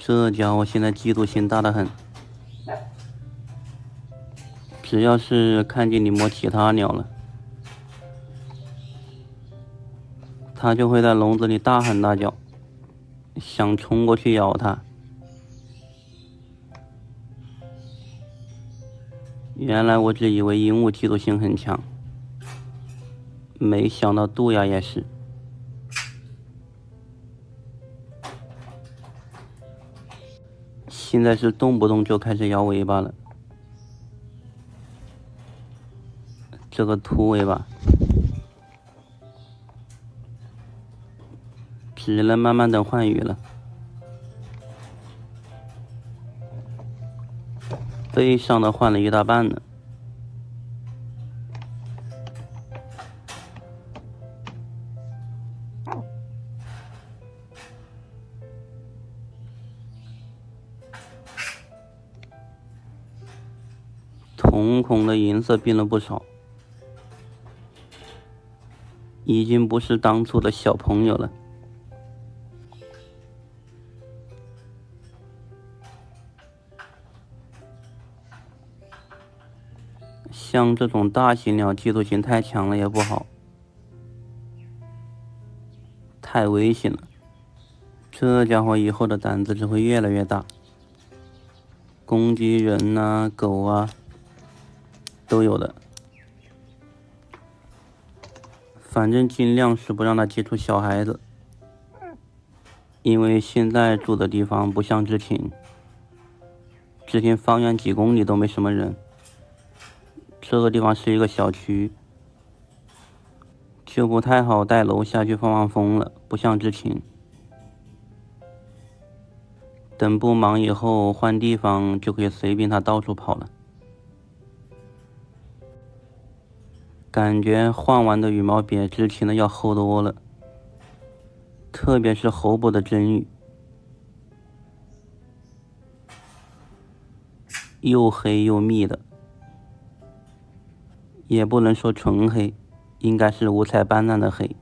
这家伙现在嫉妒心大得很，只要是看见你摸其他鸟了，它就会在笼子里大喊大叫，想冲过去咬它。原来我只以为鹦鹉嫉妒心很强，没想到杜鸦也是。现在是动不动就开始摇尾巴了，这个秃尾巴只能慢慢等换羽了。背上的换了一大半呢。瞳孔的颜色变了不少，已经不是当初的小朋友了。像这种大型鸟嫉妒心太强了也不好，太危险了。这家伙以后的胆子只会越来越大，攻击人啊、狗啊都有的。反正尽量是不让他接触小孩子，因为现在住的地方不像之前方圆几公里都没什么人。这个地方是一个小区，就不太好带楼下去放风了，不像之前。等不忙以后换地方就可以随便它到处跑了。感觉换完的羽毛比之前的要厚多了，特别是喉部的真羽，又黑又密的，也不能说纯黑，应该是五彩斑斓的黑。